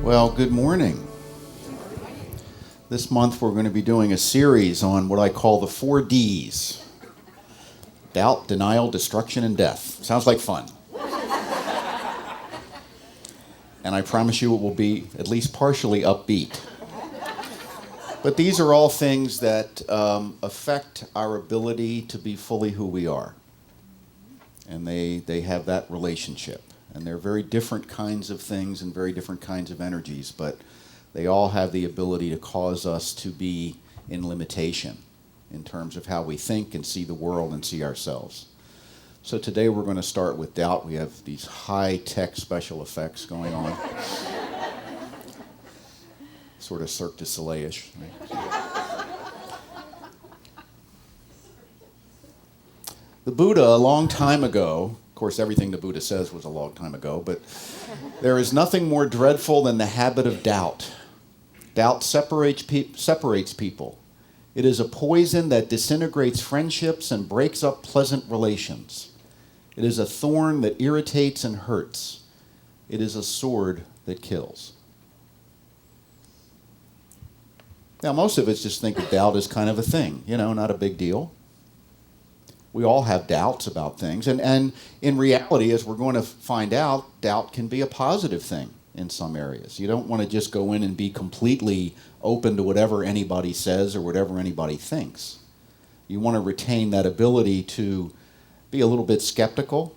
Well, good morning. This month we're going to be doing a series on what I call the 4 Ds. Doubt, denial, destruction, and death. Sounds like fun. And I promise you it will be at least partially upbeat. But these are all things that affect our ability to be fully who we are. And they have that relationship. And they're very different kinds of things and very different kinds of energies, but they all have the ability to cause us to be in limitation in terms of how we think and see the world and see ourselves. So today we're going to start with doubt. We have these high-tech special effects going on. Sort of Cirque du Soleil-ish. Right? The Buddha, a long time ago, of course everything the Buddha says was a long time ago, but there is nothing more dreadful than the habit of doubt. Doubt separates people. It is a poison that disintegrates friendships and breaks up pleasant relations. It is a thorn that irritates and hurts. It is a sword that kills. Now, most of us just think of doubt as kind of a thing, not a big deal. We all have doubts about things. And in reality, as we're going to find out, doubt can be a positive thing in some areas. You don't want to just go in and be completely open to whatever anybody says or whatever anybody thinks. You want to retain that ability to be a little bit skeptical,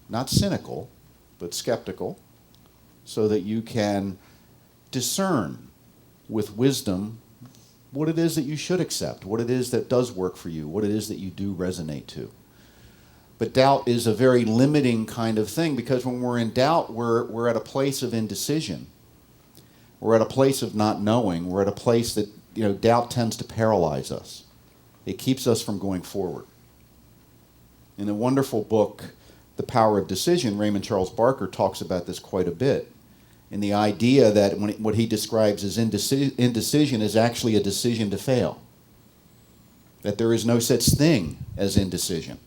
not cynical, but skeptical, so that you can discern with wisdom what it is that you should accept, what it is that does work for you, what it is that you do resonate to. But doubt is a very limiting kind of thing, because when we're in doubt, we're at a place of indecision. We're at a place of not knowing. We're at a place that, doubt tends to paralyze us. It keeps us from going forward. In a wonderful book, The Power of Decision, Raymond Charles Barker talks about this quite a bit. And the idea that what he describes as indecision is actually a decision to fail. That there is no such thing as indecision.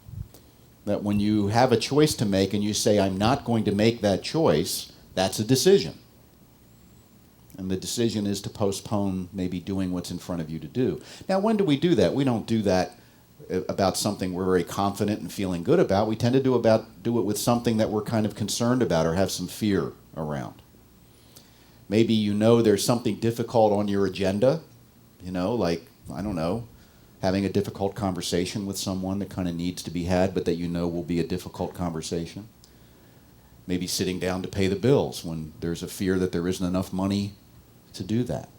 That when you have a choice to make and you say, I'm not going to make that choice, that's a decision. And the decision is to postpone maybe doing what's in front of you to do. Now, when do we do that? We don't do that about something we're very confident and feeling good about. We tend to do it with something that we're kind of concerned about or have some fear around. Maybe there's something difficult on your agenda, like, I don't know, having a difficult conversation with someone that kind of needs to be had, but that will be a difficult conversation. Maybe sitting down to pay the bills when there's a fear that there isn't enough money to do that.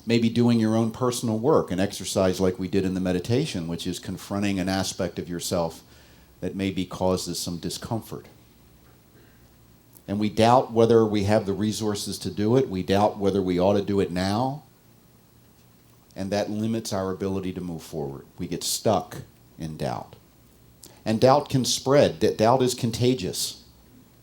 Maybe doing your own personal work, an exercise like we did in the meditation, which is confronting an aspect of yourself that maybe causes some discomfort. And we doubt whether we have the resources to do it. We doubt whether we ought to do it now. And that limits our ability to move forward. We get stuck in doubt. And doubt can spread. Doubt is contagious.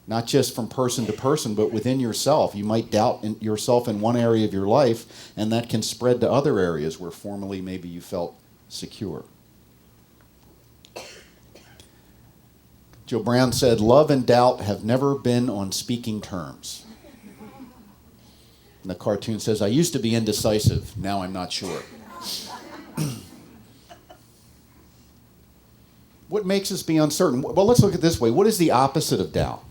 Not just from person to person, but within yourself. You might doubt yourself in one area of your life, and that can spread to other areas where formerly maybe you felt secure. Joe Brown said, love and doubt have never been on speaking terms. And the cartoon says, I used to be indecisive, now I'm not sure. What makes us be uncertain? Well, let's look at it this way. What is the opposite of doubt?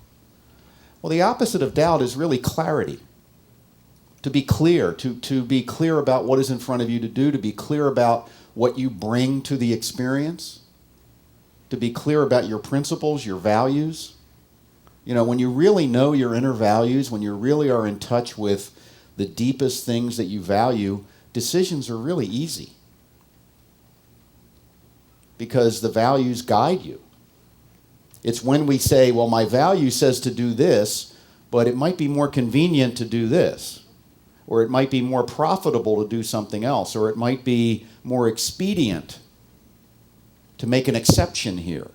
Well, the opposite of doubt is really clarity. To be clear, to be clear about what is in front of you to do, to be clear about what you bring to the experience, to be clear about your principles, your values. When you really know your inner values, when you really are in touch with the deepest things that you value, decisions are really easy. Because the values guide you. It's when we say, well, my value says to do this, but it might be more convenient to do this. Or it might be more profitable to do something else. Or it might be more expedient to make an exception here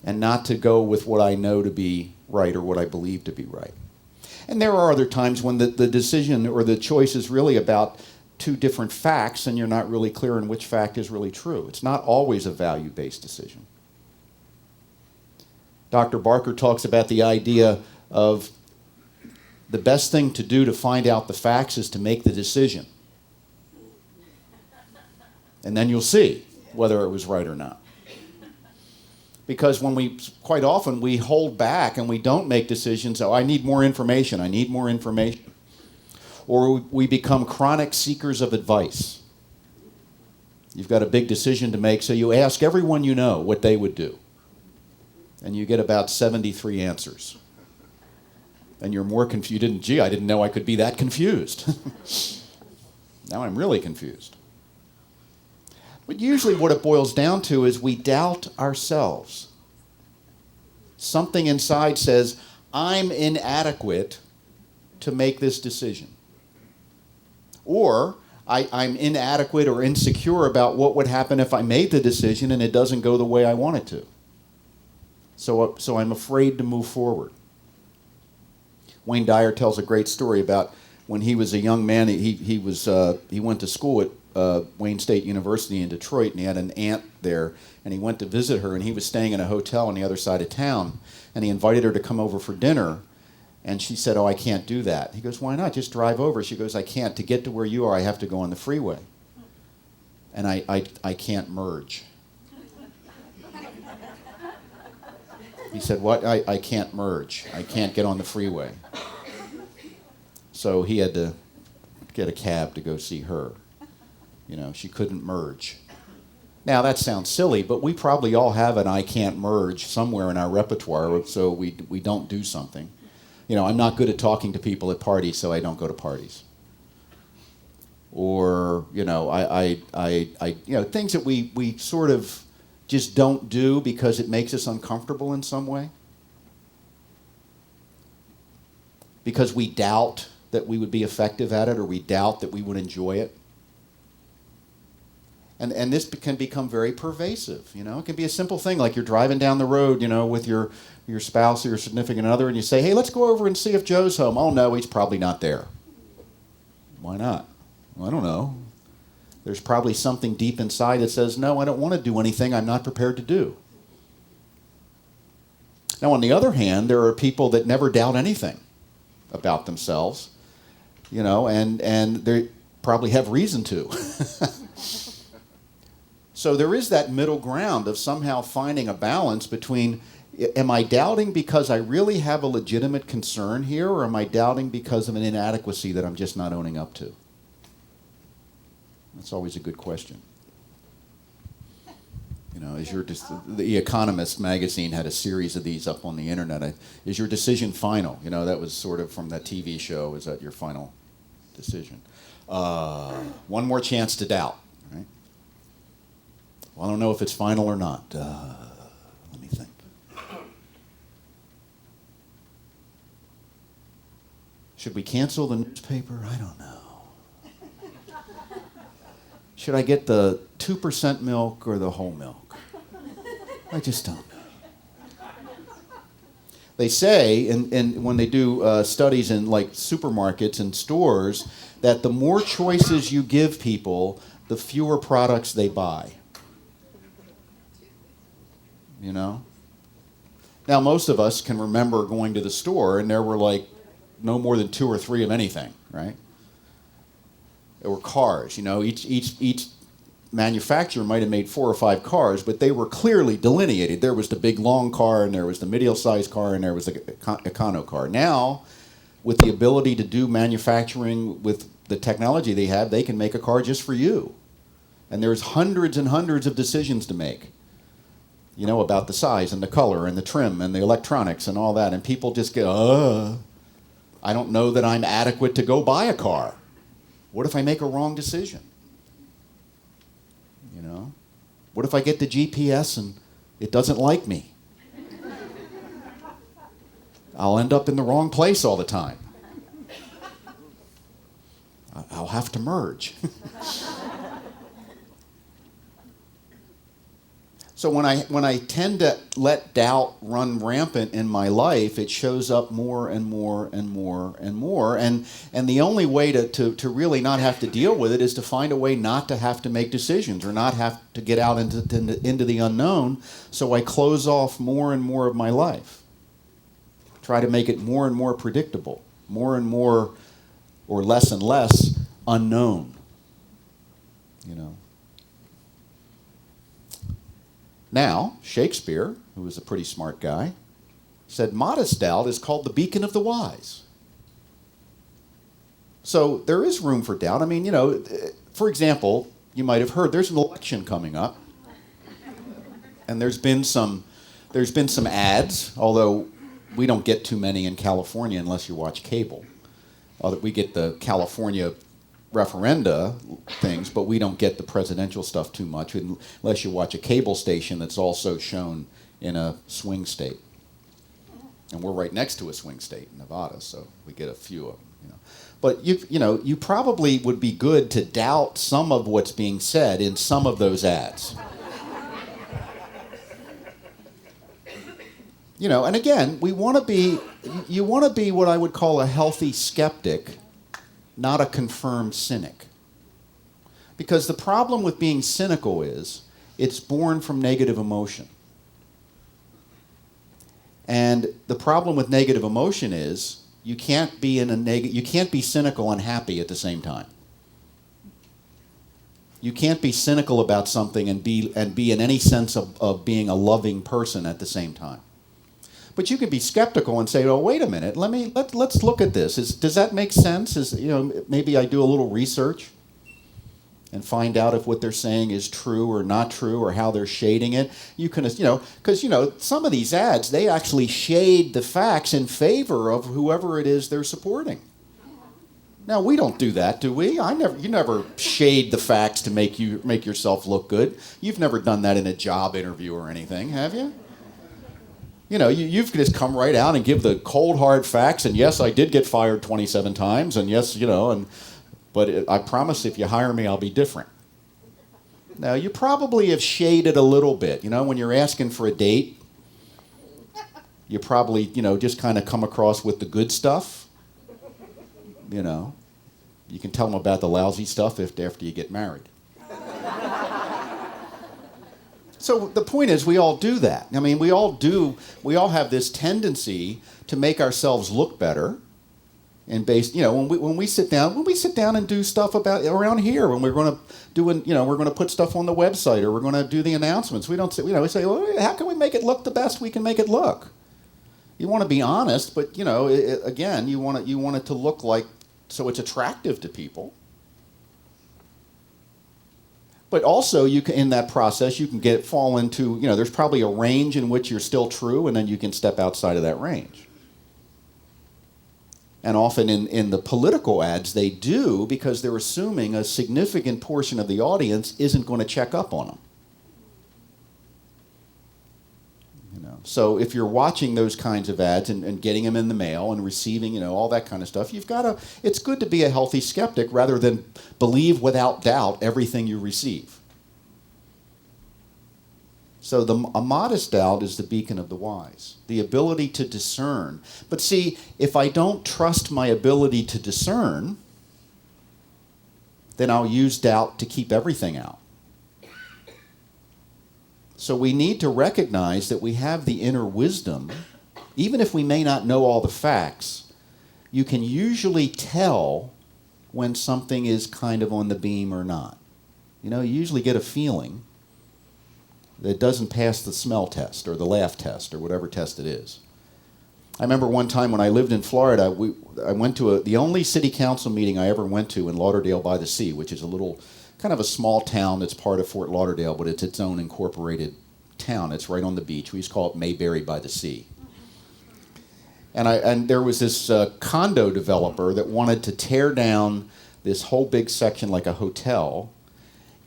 and not to go with what I know to be right or what I believe to be right. And there are other times when the decision or the choice is really about two different facts and you're not really clear on which fact is really true. It's not always a value-based decision. Dr. Barker talks about the idea of the best thing to do to find out the facts is to make the decision. And then you'll see whether it was right or not. Because quite often we hold back and we don't make decisions. Oh, I need more information. I need more information. Or we become chronic seekers of advice. You've got a big decision to make, so you ask everyone you know what they would do. And you get about 73 answers. And you're more confused. I didn't know I could be that confused. Now I'm really confused. But usually what it boils down to is we doubt ourselves. Something inside says, I'm inadequate to make this decision. Or I'm inadequate or insecure about what would happen if I made the decision and it doesn't go the way I want it to. So I'm afraid to move forward. Wayne Dyer tells a great story about when he was a young man. He went to school at Wayne State University in Detroit, and he had an aunt there, and he went to visit her, and he was staying in a hotel on the other side of town, and he invited her to come over for dinner, and she said, "Oh, I can't do that." He goes, "Why not? Just drive over." She goes, "I can't. To get to where you are, I have to go on the freeway, and I can't merge." He said, "What? I can't merge. I can't get on the freeway." So he had to get a cab to go see her. She couldn't merge. Now, that sounds silly, but we probably all have an I can't merge somewhere in our repertoire, so we don't do something. I'm not good at talking to people at parties, so I don't go to parties. Or, things that we sort of just don't do because it makes us uncomfortable in some way. Because we doubt that we would be effective at it, or we doubt that we would enjoy it. And this can become very pervasive. It can be a simple thing like you're driving down the road, with your spouse or your significant other, and you say, "Hey, let's go over and see if Joe's home." "Oh, no, he's probably not there." "Why not?" "Well, I don't know. There's probably something deep inside that says, no, I don't want to do anything I'm not prepared to do." Now, on the other hand, there are people that never doubt anything about themselves, and they probably have reason to. So there is that middle ground of somehow finding a balance between, am I doubting because I really have a legitimate concern here, or am I doubting because of an inadequacy that I'm just not owning up to? That's always a good question. The Economist magazine had a series of these up on the internet. Is your decision final? That was sort of from that TV show. Is that your final decision? One more chance to doubt, right? Well, I don't know if it's final or not. Let me think. Should we cancel the newspaper? I don't know. Should I get the 2% milk or the whole milk? I just don't know. They say, and when they do studies in like supermarkets and stores, that the more choices you give people, the fewer products they buy. Now, most of us can remember going to the store, and there were like no more than 2 or 3 of anything, right? There were cars. Each manufacturer might have made 4 or 5 cars, but they were clearly delineated. There was the big long car, and there was the medium-sized car, and there was the econo car. Now, with the ability to do manufacturing with the technology they have, they can make a car just for you. And there's hundreds and hundreds of decisions to make, about the size and the color and the trim and the electronics and all that. And people just go, I don't know that I'm adequate to go buy a car. What if I make a wrong decision? What if I get the GPS and it doesn't like me? I'll end up in the wrong place all the time. I'll have to merge. So when I tend to let doubt run rampant in my life, it shows up more and more and more and more. And the only way to really not have to deal with it is to find a way not to have to make decisions or not have to get out into the unknown. So I close off more and more of my life. Try to make it more and more predictable. more and more, or less and less, unknown. You know. Now, Shakespeare, who was a pretty smart guy, said modest doubt is called the beacon of the wise. So there is room for doubt. I mean, you know, for example, you might have heard there's an election coming up, and there's been some ads, although we don't get too many in California unless you watch cable. We get the California referenda things, but we don't get the presidential stuff too much unless you watch a cable station that's also shown in a swing state. And we're right next to a swing state, Nevada, so we get a few of them. You know. But you probably would be good to doubt some of what's being said in some of those ads. You know, and again, you want to be what I would call a healthy skeptic, not a confirmed cynic. Because the problem with being cynical is it's born from negative emotion. And the problem with negative emotion is you can't be cynical and happy at the same time. You can't be cynical about something and be in any sense of being a loving person at the same time. But you can be skeptical and say, "Oh, wait a minute. Let's look at this. Does that make sense? Maybe I do a little research and find out if what they're saying is true or not true or how they're shading it." You can, because some of these ads, they actually shade the facts in favor of whoever it is they're supporting. Now, we don't do that, do we? You never shade the facts to make yourself look good. You've never done that in a job interview or anything, have you? You've just come right out and give the cold, hard facts, and yes, I did get fired 27 times, and yes, but I promise if you hire me, I'll be different. Now, you probably have shaded a little bit. When you're asking for a date, you probably, just kind of come across with the good stuff. You can tell them about the lousy stuff after you get married. So the point is, we all do that. I mean, we all have this tendency to make ourselves look better. And when we sit down and do stuff around here, when we're going to put stuff on the website or we're going to do the announcements, we don't say, we say, well, how can we make it look the best we can make it look? You want to be honest, but again, you want it to look like, so it's attractive to people. But also, in that process, you can fall into, there's probably a range in which you're still true, and then you can step outside of that range. And often in the political ads, they do, because they're assuming a significant portion of the audience isn't going to check up on them. So if you're watching those kinds of ads and getting them in the mail and receiving, all that kind of stuff, it's good to be a healthy skeptic rather than believe without doubt everything you receive. So a modest doubt is the beacon of the wise, the ability to discern. But see, if I don't trust my ability to discern, then I'll use doubt to keep everything out. So we need to recognize that we have the inner wisdom. Even if we may not know all the facts, you can usually tell when something is kind of on the beam or not. You usually get a feeling that doesn't pass the smell test or the laugh test or whatever test it is. I remember one time when I lived in Florida, I went to the only city council meeting I ever went to in Lauderdale by the Sea, which is a little kind of a small town that's part of Fort Lauderdale, but it's its own incorporated town. It's right on the beach. We used to call it Mayberry by the Sea. And there was this condo developer that wanted to tear down this whole big section like a hotel.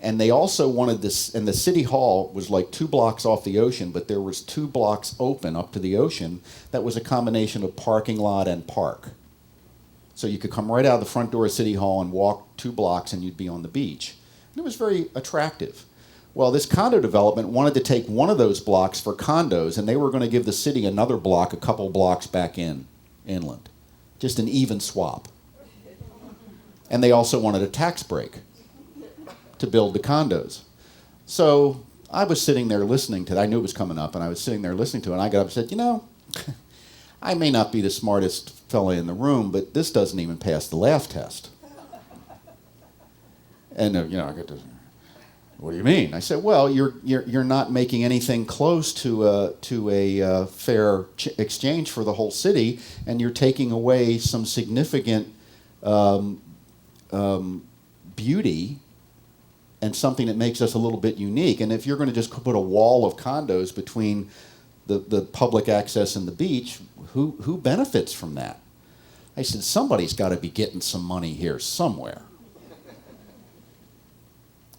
And they also wanted this, and the city hall was like 2 blocks off the ocean, but there was 2 blocks open up to the ocean that was a combination of parking lot and park. So you could come right out of the front door of City Hall and walk 2 blocks and you'd be on the beach. And it was very attractive. Well, this condo development wanted to take one of those blocks for condos, and they were going to give the city another block, a couple blocks back inland. Just an even swap. And they also wanted a tax break to build the condos. So I was sitting there listening to it. I knew it was coming up, and I was sitting there listening to it, and I got up and said, I may not be the smartest fella in the room, but this doesn't even pass the laugh test. And I get to, what do you mean? I said, well, you're not making anything close to a fair exchange for the whole city, and you're taking away some significant beauty and something that makes us a little bit unique. And if you're going to just put a wall of condos between the public access and the beach, who benefits from that? I said, somebody's got to be getting some money here somewhere.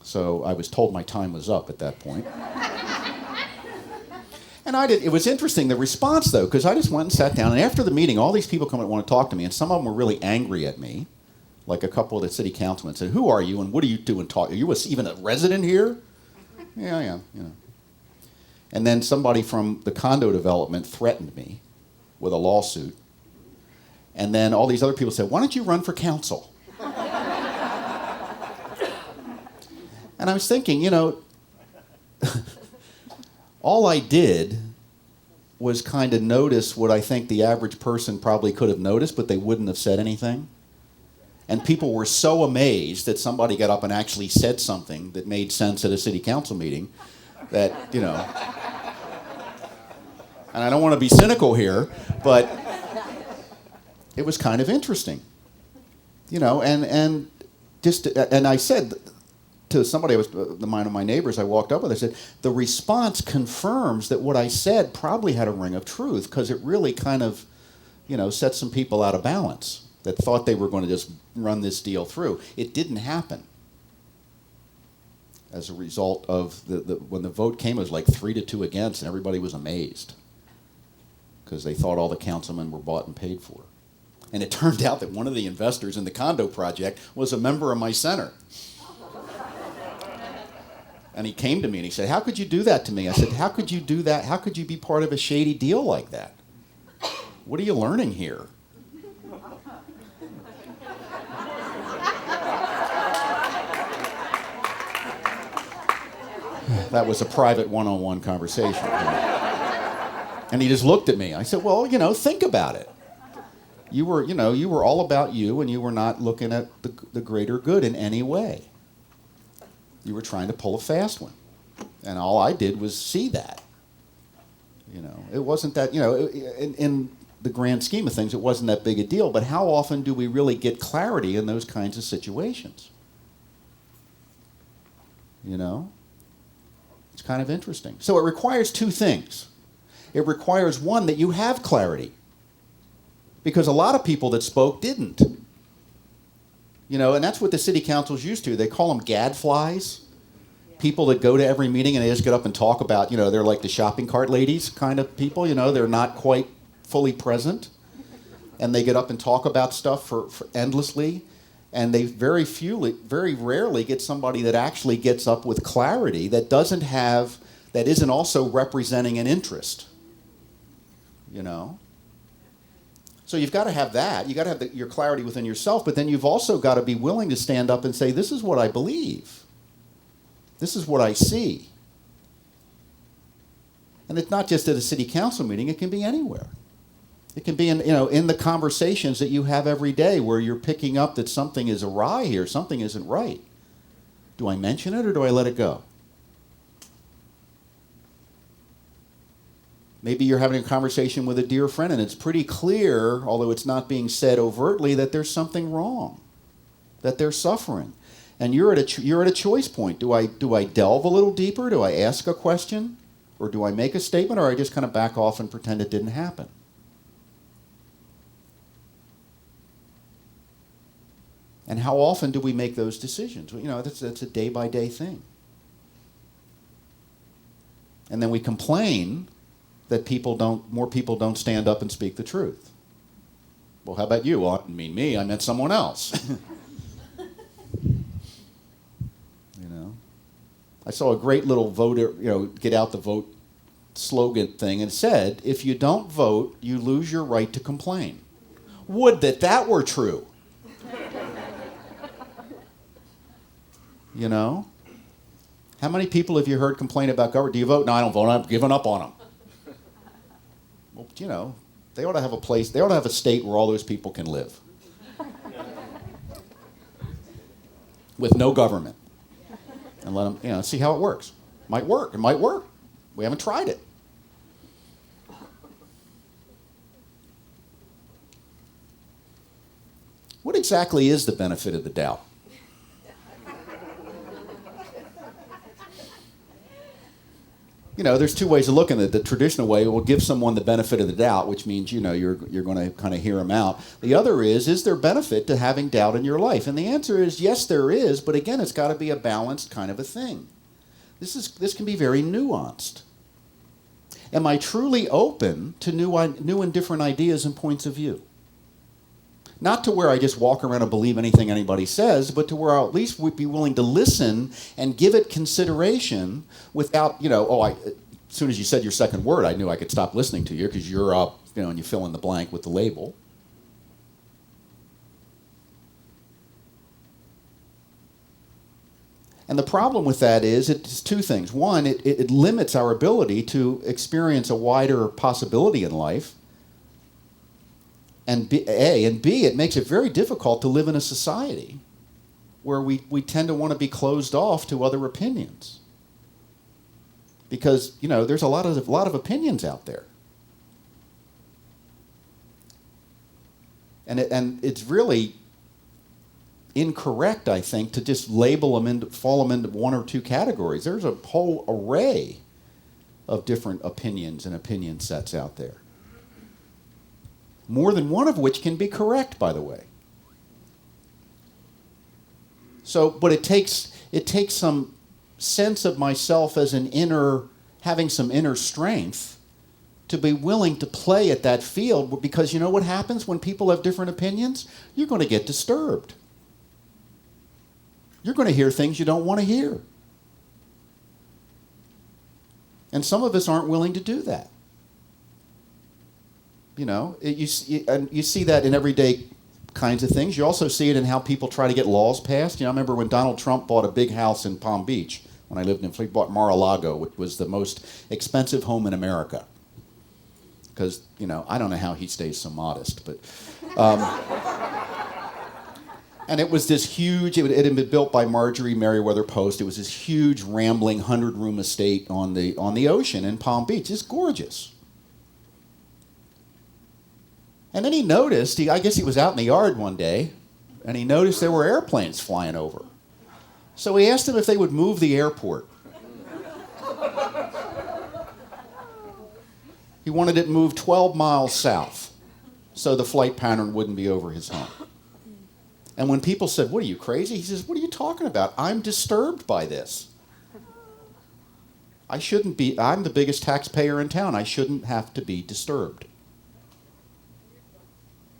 So I was told my time was up at that point. And it was interesting, the response though, because I just went and sat down, and after the meeting, all these people come and want to talk to me, and some of them were really angry at me. Like a couple of the city councilmen said, who are you and what are you doing talking? Are you even a resident here? Yeah, I am, And then somebody from the condo development threatened me with a lawsuit. And then all these other people said, why don't you run for council? And I was thinking, all I did was kind of notice what I think the average person probably could have noticed, but they wouldn't have said anything. And people were so amazed that somebody got up and actually said something that made sense at a city council meeting that, and I don't want to be cynical here, but it was kind of interesting, and I said to somebody, one of my neighbors I walked up with, I said, the response confirms that what I said probably had a ring of truth, because it really kind of, set some people out of balance that thought they were going to just run this deal through. It didn't happen. As a result of when the vote came, it was like 3-2 against, and everybody was amazed because they thought all the councilmen were bought and paid for. And it turned out that one of the investors in the condo project was a member of my center. And he came to me and he said, how could you do that to me? I said, how could you do that? How could you be part of a shady deal like that? What are you learning here? That was a private one-on-one conversation. And he just looked at me. I said, well, think about it. You were all about you, and you were not looking at the greater good in any way. You were trying to pull a fast one. And all I did was see that. It wasn't that, in the grand scheme of things, it wasn't that big a deal. But how often do we really get clarity in those kinds of situations? It's kind of interesting. So it requires two things. It requires, one, that you have clarity. Because a lot of people that spoke didn't. And that's what the city council's used to. They call them gadflies. People that go to every meeting and they just get up and talk about, they're like the shopping cart ladies kind of people, they're not quite fully present. And they get up and talk about stuff for endlessly. And they very rarely get somebody that actually gets up with clarity that isn't also representing an interest. So you've got to have that. You've got to have your clarity within yourself, but then you've also got to be willing to stand up and say, this is what I believe. This is what I see. And it's not just at a city council meeting, it can be anywhere. It can be in the conversations that you have every day where you're picking up that something is awry here, something isn't right. Do I mention it or do I let it go? Maybe you're having a conversation with a dear friend and it's pretty clear, although it's not being said overtly, that there's something wrong, that they're suffering. And you're at a choice point. Do I delve a little deeper? Do I ask a question? Or do I make a statement? Or I just kind of back off and pretend it didn't happen? And how often do we make those decisions? That's a day-by-day thing. And then we complain that more people don't stand up and speak the truth. Well, how about you? Well, I didn't mean me, I meant someone else. I saw a great little voter, get out the vote slogan thing, and it said, if you don't vote, you lose your right to complain. Would that were true. How many people have you heard complain about government? Do you vote? No, I don't vote. I'm giving up on them. Well, They ought to have a place, they ought to have a state where all those people can live. With no government. And let them, see how it works. Might work. It might work. We haven't tried it. What exactly is the benefit of the doubt? There's two ways of looking at it. The traditional way will give someone the benefit of the doubt, which means, you're going to kind of hear them out. The other is there benefit to having doubt in your life? And the answer is yes, there is, but again, it's got to be a balanced kind of a thing. This can be very nuanced. Am I truly open to new and different ideas and points of view? Not to where I just walk around and believe anything anybody says, but to where I'll at least would be willing to listen and give it consideration without, as soon as you said your second word, I knew I could stop listening to you because you're up, and you fill in the blank with the label. And the problem with that is it's two things. One, it limits our ability to experience a wider possibility in life. And B, it makes it very difficult to live in a society where we tend to want to be closed off to other opinions. Because, there's a lot of opinions out there. And it's really incorrect, I think, to just label them fall them into one or two categories. There's a whole array of different opinions and opinion sets out there. More than one of which can be correct, by the way. So, but it takes some sense of myself as having some inner strength to be willing to play at that field, because you know what happens when people have different opinions? You're going to get disturbed. You're going to hear things you don't want to hear. And some of us aren't willing to do that. You see that in everyday kinds of things. You also see it in how people try to get laws passed. I remember when Donald Trump bought a big house in Palm Beach, when I lived in Florida, he bought Mar-a-Lago, which was the most expensive home in America. Because, I don't know how he stays so modest, but... and it was this huge, it had been built by Marjorie Merriweather Post. It was this huge, rambling 100-room estate on the ocean in Palm Beach. It's gorgeous. And then he noticed, I guess he was out in the yard one day, and he noticed there were airplanes flying over. So he asked them if they would move the airport. He wanted it moved 12 miles south, so the flight pattern wouldn't be over his home. And when people said, "What are you, crazy?" He says, "What are you talking about? I'm disturbed by this. I'm the biggest taxpayer in town. I shouldn't have to be disturbed."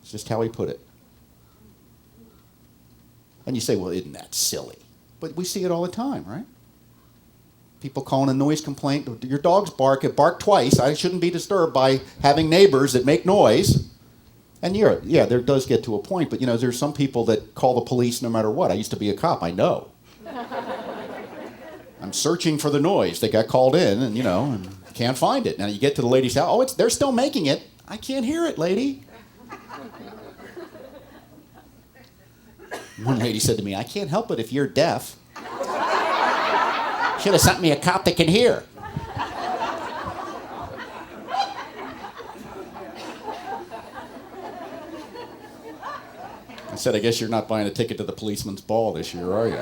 It's just how he put it. And you say, well, isn't that silly? But we see it all the time, right? People calling a noise complaint. Your dogs bark. It barked twice. I shouldn't be disturbed by having neighbors that make noise. And there does get to a point. But, there's some people that call the police no matter what. I used to be a cop. I know. I'm searching for the noise. They got called in and, and can't find it. Now you get to the lady's house. Oh, they're still making it. I can't hear it, lady. One lady said to me, "I can't help it if you're deaf. Should have sent me a cop that can hear." I said, "I guess you're not buying a ticket to the policeman's ball this year, are you?"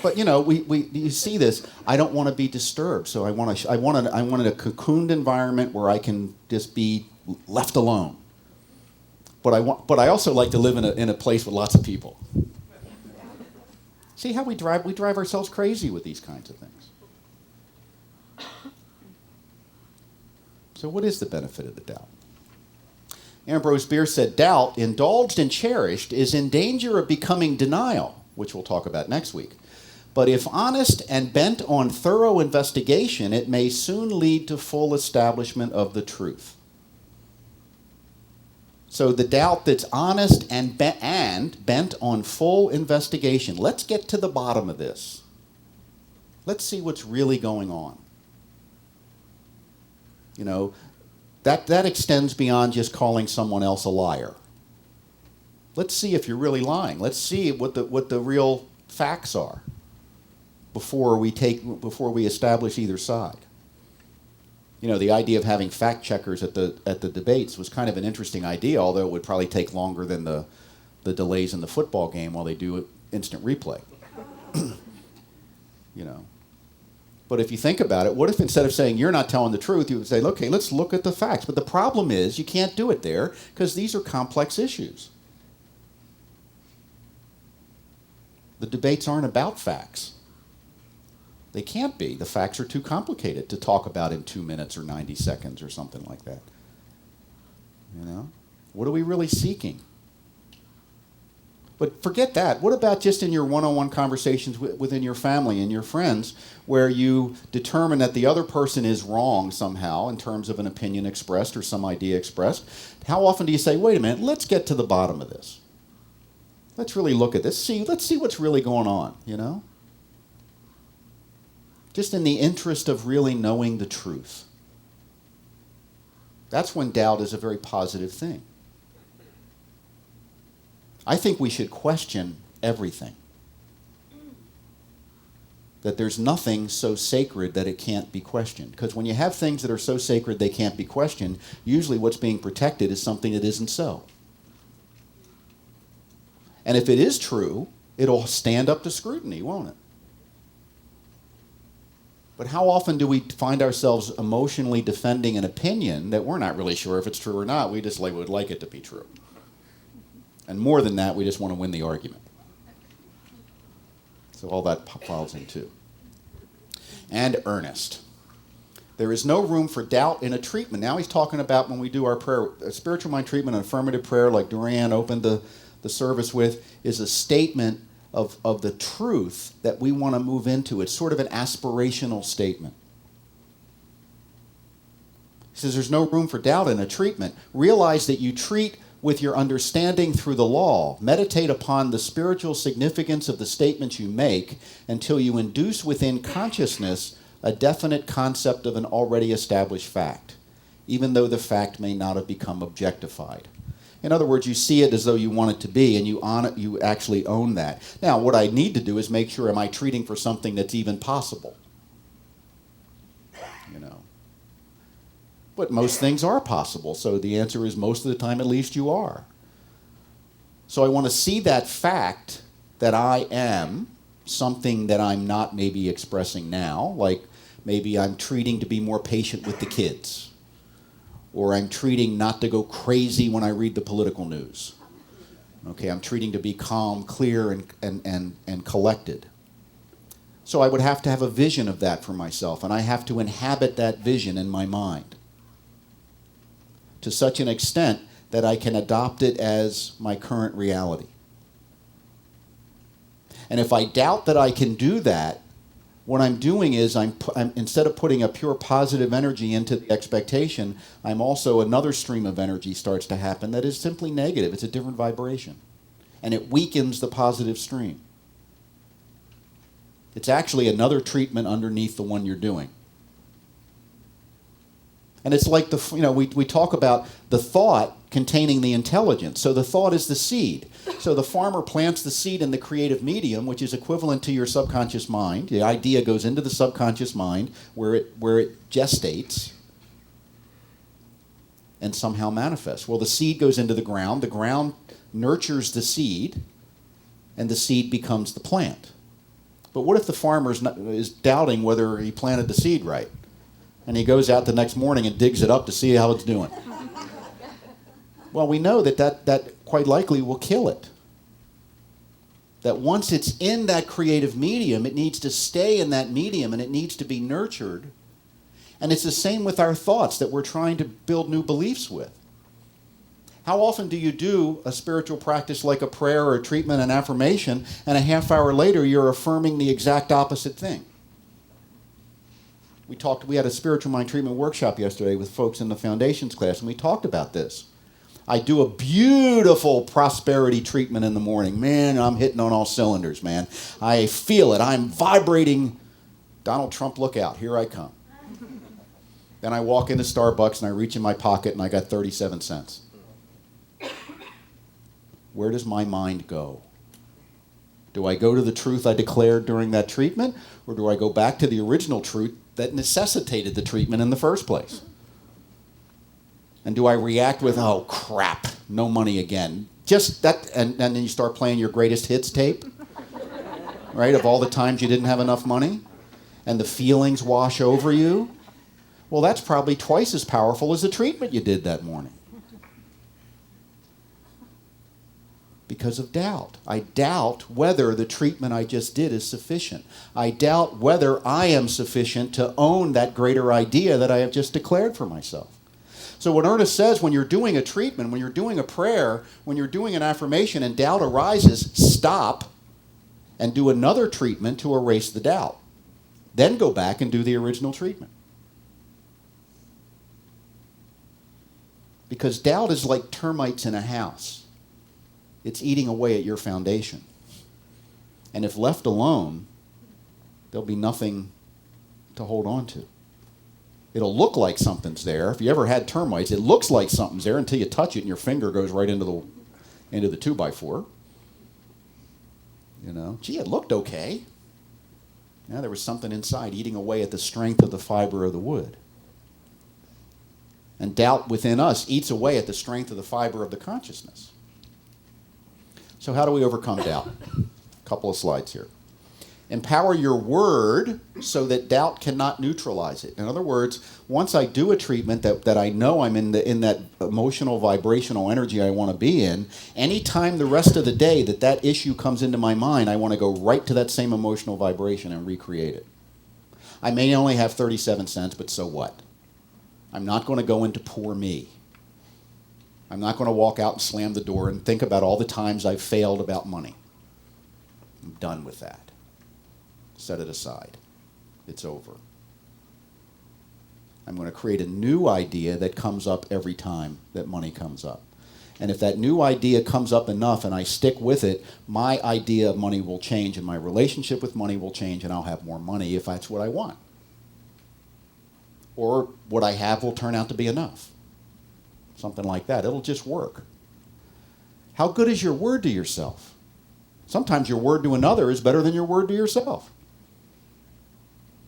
But you see this. I don't want to be disturbed, so I want a cocooned environment where I can just be left alone. But I also like to live in a place with lots of people. See how we drive ourselves crazy with these kinds of things. So what is the benefit of the doubt? Ambrose Bierce said, "Doubt, indulged and cherished, is in danger of becoming denial," which we'll talk about next week. "But if honest and bent on thorough investigation, it may soon lead to full establishment of the truth." So the doubt that's honest and bent on full investigation. Let's get to the bottom of this. Let's see what's really going on. You know, that extends beyond just calling someone else a liar. Let's see if you're really lying. Let's see what the real facts are before we establish either side. You know, the idea of having fact checkers at the debates was kind of an interesting idea, although it would probably take longer than the delays in the football game while they do instant replay. You know. But if you think about it, what if instead of saying you're not telling the truth, you would say, okay, let's look at the facts. But the problem is you can't do it there because these are complex issues. The debates aren't about facts. They can't be. The facts are too complicated to talk about in 2 minutes or 90 seconds or something like that. You know? What are we really seeking? But forget that. What about just in your one-on-one conversations within your family and your friends where you determine that the other person is wrong somehow in terms of an opinion expressed or some idea expressed? How often do you say, wait a minute, let's get to the bottom of this. Let's really look at this. Let's see what's really going on, you know? Just in the interest of really knowing the truth. That's when doubt is a very positive thing. I think we should question everything. That there's nothing so sacred that it can't be questioned. Because when you have things that are so sacred they can't be questioned, usually what's being protected is something that isn't so. And if it is true, it'll stand up to scrutiny, won't it? But how often do we find ourselves emotionally defending an opinion that we're not really sure if it's true or not? We just would like it to be true. And more than that, we just want to win the argument. So all that falls in too. And earnest. There is no room for doubt in a treatment. Now he's talking about when we do our prayer, a spiritual mind treatment, an affirmative prayer like Durian opened the service with, is a statement of the truth that we want to move into. It's sort of an aspirational statement. He says there's no room for doubt in a treatment. Realize that you treat with your understanding through the law. Meditate upon the spiritual significance of the statements you make until you induce within consciousness a definite concept of an already established fact, even though the fact may not have become objectified. In other words, you see it as though you want it to be, and you actually own that. Now, what I need to do is make sure, am I treating for something that's even possible? You know. But most things are possible, so the answer is most of the time at least you are. So I want to see that fact that I am something that I'm not maybe expressing now, like maybe I'm treating to be more patient with the kids, or I'm treating not to go crazy when I read the political news. Okay, I'm treating to be calm, clear, and collected. So I would have to have a vision of that for myself, and I have to inhabit that vision in my mind to such an extent that I can adopt it as my current reality. And if I doubt that I can do that, what I'm doing is I'm instead of putting a pure positive energy into the expectation, I'm also, another stream of energy starts to happen that is simply negative. It's a different vibration. And it weakens the positive stream. It's actually another treatment underneath the one you're doing. And it's like we talk about the thought containing the intelligence. So the thought is the seed. So the farmer plants the seed in the creative medium, which is equivalent to your subconscious mind. The idea goes into the subconscious mind where it gestates and somehow manifests. Well, the seed goes into the ground nurtures the seed, and the seed becomes the plant. But what if the farmer is doubting whether he planted the seed right? And he goes out the next morning and digs it up to see how it's doing. Well, we know that quite likely will kill it. That once it's in that creative medium, it needs to stay in that medium and it needs to be nurtured. And it's the same with our thoughts that we're trying to build new beliefs with. How often do you do a spiritual practice like a prayer or a treatment and affirmation, and a half hour later you're affirming the exact opposite thing? We had a spiritual mind treatment workshop yesterday with folks in the foundations class, and we talked about this. I do a beautiful prosperity treatment in the morning. Man, I'm hitting on all cylinders, man. I feel it. I'm vibrating. Donald Trump, look out. Here I come. Then I walk into Starbucks and I reach in my pocket and I got 37 cents. Where does my mind go? Do I go to the truth I declared during that treatment, or do I go back to the original truth that necessitated the treatment in the first place? And do I react with, oh crap, no money again? Just that, and then you start playing your greatest hits tape, right, of all the times you didn't have enough money, and the feelings wash over you. Well, that's probably twice as powerful as the treatment you did that morning. Because of doubt. I doubt whether the treatment I just did is sufficient. I doubt whether I am sufficient to own that greater idea that I have just declared for myself. So what Ernest says, when you're doing a treatment, when you're doing a prayer, when you're doing an affirmation and doubt arises, stop and do another treatment to erase the doubt. Then go back and do the original treatment. Because doubt is like termites in a house. It's eating away at your foundation. And if left alone, there'll be nothing to hold on to. It'll look like something's there. If you ever had termites, it looks like something's there until you touch it and your finger goes right into the 2x4. You know, gee, it looked okay. Yeah, there was something inside eating away at the strength of the fiber of the wood. And doubt within us eats away at the strength of the fiber of the consciousness. So how do we overcome doubt? A couple of slides here. Empower your word so that doubt cannot neutralize it. In other words, once I do a treatment that I know I'm in that emotional, vibrational energy I want to be in, anytime the rest of the day that issue comes into my mind, I want to go right to that same emotional vibration and recreate it. I may only have 37 cents, but so what? I'm not going to go into poor me. I'm not going to walk out and slam the door and think about all the times I've failed about money. I'm done with that. Set it aside. It's over. I'm going to create a new idea that comes up every time that money comes up. And if that new idea comes up enough and I stick with it, my idea of money will change and my relationship with money will change and I'll have more money if that's what I want. Or what I have will turn out to be enough. Something like that. It'll just work. How good is your word to yourself? Sometimes your word to another is better than your word to yourself.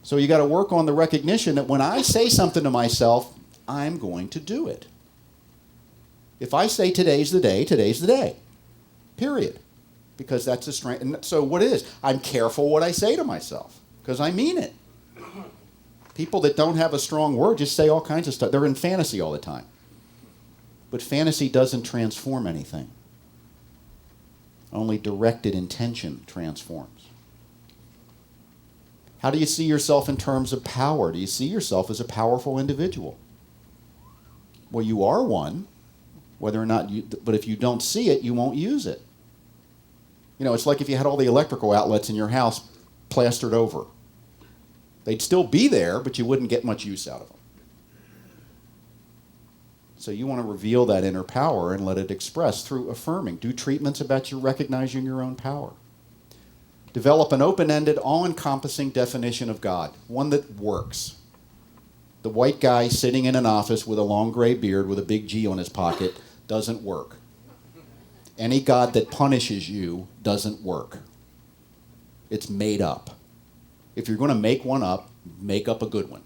So you got to work on the recognition that when I say something to myself, I'm going to do it. If I say today's the day, today's the day. Period. Because that's the strength. And so what it is? I'm careful what I say to myself because I mean it. People that don't have a strong word just say all kinds of stuff. They're in fantasy all the time. But fantasy doesn't transform anything. Only directed intention transforms. How do you see yourself in terms of power? Do you see yourself as a powerful individual? Well, you are one, whether or not but if you don't see it, you won't use it. You know, it's like if you had all the electrical outlets in your house plastered over. They'd still be there, but you wouldn't get much use out of them. So you want to reveal that inner power and let it express through affirming. Do treatments about you recognizing your own power. Develop an open-ended, all-encompassing definition of God, one that works. The white guy sitting in an office with a long gray beard with a big G on his pocket doesn't work. Any God that punishes you doesn't work. It's made up. If you're going to make one up, make up a good one.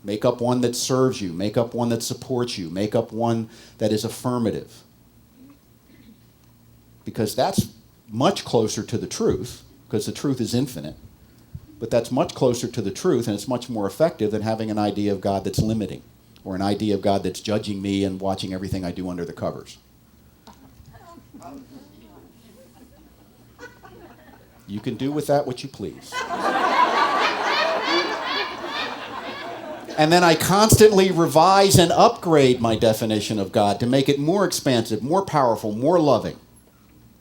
Make up one that serves you. Make up one that supports you. Make up one that is affirmative. Because that's much closer to the truth, because the truth is infinite. But that's much closer to the truth, and it's much more effective than having an idea of God that's limiting, or an idea of God that's judging me and watching everything I do under the covers. You can do with that what you please. And then I constantly revise and upgrade my definition of God to make it more expansive, more powerful, more loving,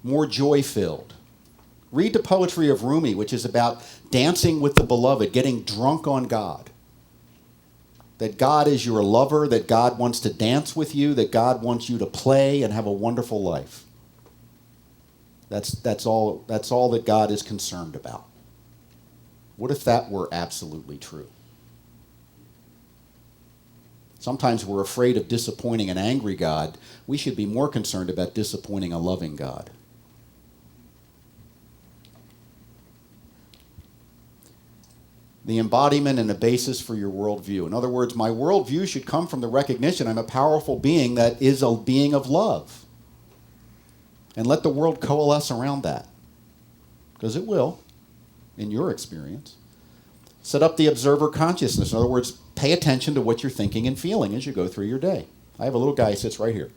more joy-filled. Read the poetry of Rumi, which is about dancing with the beloved, getting drunk on God. That God is your lover, that God wants to dance with you, that God wants you to play and have a wonderful life. That's all that God is concerned about. What if that were absolutely true? Sometimes we're afraid of disappointing an angry God. We should be more concerned about disappointing a loving God. The embodiment and the basis for your worldview. In other words, my worldview should come from the recognition I'm a powerful being that is a being of love. And let the world coalesce around that. Because it will, in your experience. Set up the observer consciousness. In other words, pay attention to what you're thinking and feeling as you go through your day. I have a little guy who sits right here.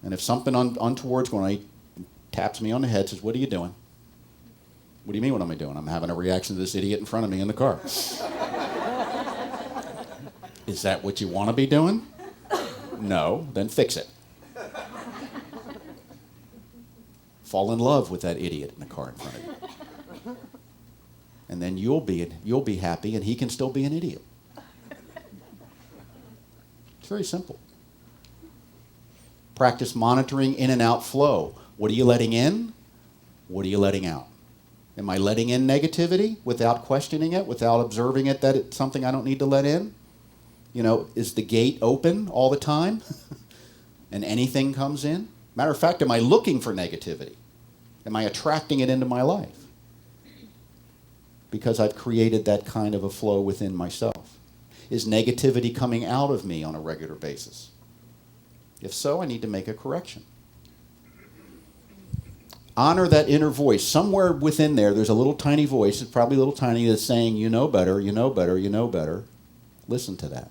And if something untoward's going on, he taps me on the head, says, "What are you doing?" "What do you mean, what am I doing?" "I'm having a reaction to this idiot in front of me in the car." "Is that what you want to be doing?" "No." "Then fix it." Fall in love with that idiot in the car in front of you. And then you'll be happy and he can still be an idiot. It's very simple. Practice monitoring in and out flow. What are you letting in? What are you letting out? Am I letting in negativity without questioning it, without observing it that it's something I don't need to let in? Is the gate open all the time? And anything comes in? Matter of fact, am I looking for negativity? Am I attracting it into my life? Because I've created that kind of a flow within myself. Is negativity coming out of me on a regular basis? If so, I need to make a correction. Honor that inner voice. Somewhere within there's a little tiny voice, it's probably a little tiny, that's saying, you know better, you know better, you know better. Listen to that.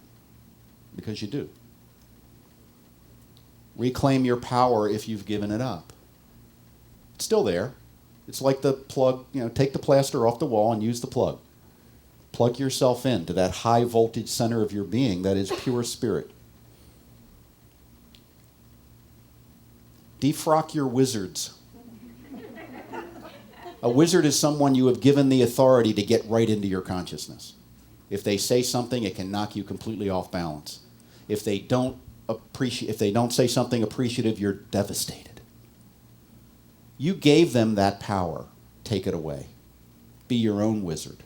Because you do. Reclaim your power if you've given it up. It's still there. It's like the plug, take the plaster off the wall and use the plug. Plug yourself into that high voltage center of your being that is pure spirit. Defrock your wizards. A wizard is someone you have given the authority to get right into your consciousness. If they say something, it can knock you completely off balance. If they don't say something appreciative, you're devastated. You gave them that power. Take it away. Be your own wizard.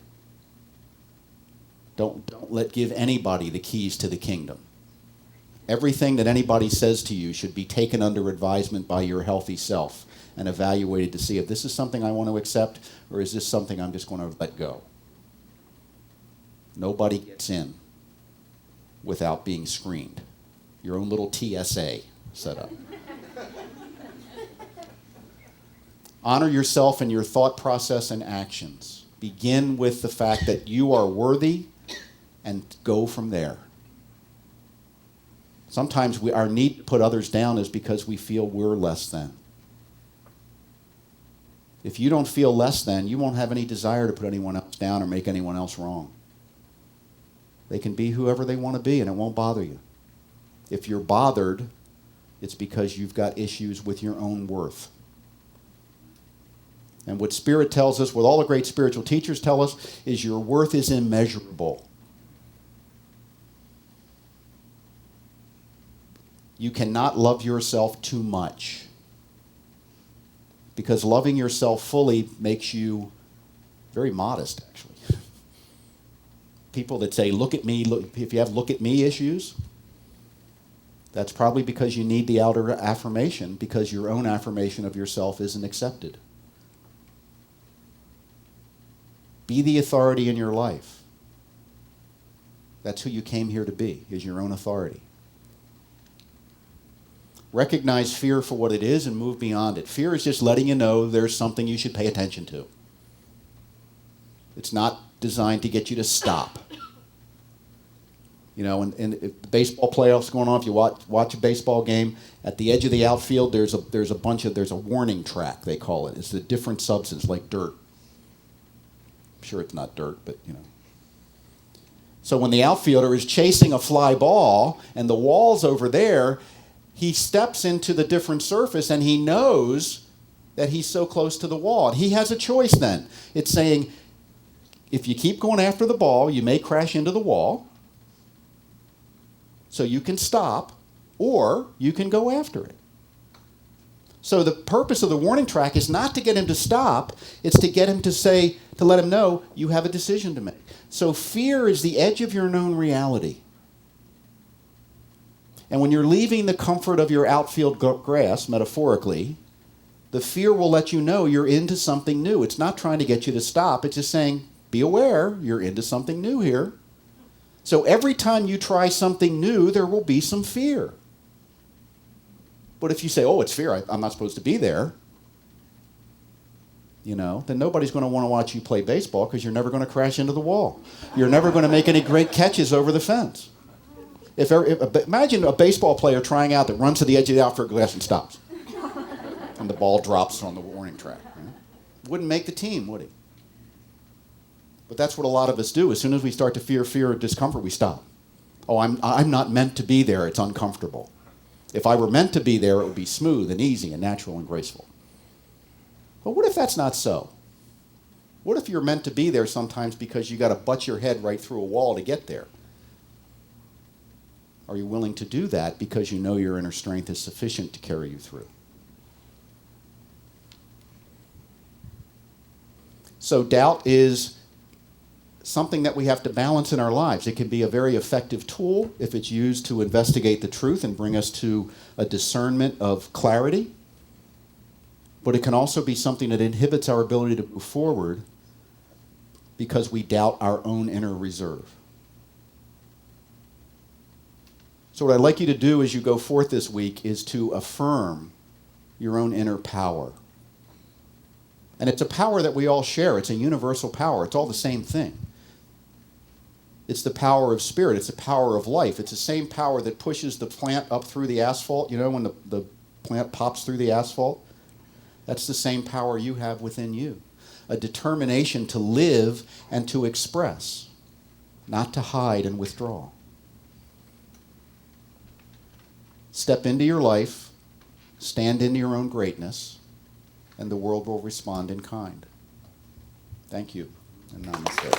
Don't give anybody the keys to the kingdom. Everything that anybody says to you should be taken under advisement by your healthy self and evaluated to see if this is something I want to accept or is this something I'm just going to let go. Nobody gets in without being screened. Your own little TSA set up. Honor yourself in your thought process and actions. Begin with the fact that you are worthy and go from there. Sometimes our need to put others down is because we feel we're less than. If you don't feel less than, you won't have any desire to put anyone else down or make anyone else wrong. They can be whoever they want to be and it won't bother you. If you're bothered, it's because you've got issues with your own worth. And what Spirit tells us, what all the great spiritual teachers tell us, is your worth is immeasurable. You cannot love yourself too much. Because loving yourself fully makes you very modest, actually. People that say, look at me, if you have look at me issues, that's probably because you need the outer affirmation, because your own affirmation of yourself isn't accepted. Be the authority in your life. That's who you came here to be, is your own authority. Recognize fear for what it is and move beyond it. Fear is just letting you know there's something you should pay attention to. It's not designed to get you to stop. And if the baseball playoffs going on, if you watch a baseball game, at the edge of the outfield, there's a warning track, they call it. It's a different substance, like dirt. I'm sure it's not dirt, but So when the outfielder is chasing a fly ball and the wall's over there, he steps into the different surface and he knows that he's so close to the wall. He has a choice then. It's saying, if you keep going after the ball, you may crash into the wall. So you can stop, or you can go after it. So the purpose of the warning track is not to get him to stop, it's to get him to let him know you have a decision to make. So fear is the edge of your known reality. And when you're leaving the comfort of your outfield grass, metaphorically, the fear will let you know you're into something new. It's not trying to get you to stop. It's just saying, be aware, you're into something new here. So every time you try something new, there will be some fear. But if you say, oh, it's fear, I'm not supposed to be there, then nobody's going to want to watch you play baseball because you're never going to crash into the wall. You're never going to make any great catches over the fence. Imagine a baseball player trying out that runs to the edge of the outfield glass and stops. And the ball drops on the warning track. Right? Wouldn't make the team, would he? But that's what a lot of us do. As soon as we start to fear or discomfort, we stop. Oh, I'm not meant to be there. It's uncomfortable. If I were meant to be there, it would be smooth and easy and natural and graceful. But what if that's not so? What if you're meant to be there sometimes because you got to butt your head right through a wall to get there? Are you willing to do that because you know your inner strength is sufficient to carry you through? So doubt is something that we have to balance in our lives. It can be a very effective tool if it's used to investigate the truth and bring us to a discernment of clarity. But it can also be something that inhibits our ability to move forward because we doubt our own inner reserve. So what I'd like you to do as you go forth this week is to affirm your own inner power. And it's a power that we all share. It's a universal power. It's all the same thing. It's the power of spirit. It's the power of life. It's the same power that pushes the plant up through the asphalt. When the plant pops through the asphalt? That's the same power you have within you. A determination to live and to express, not to hide and withdraw. Step into your life, stand into your own greatness, and the world will respond in kind. Thank you, and namaste.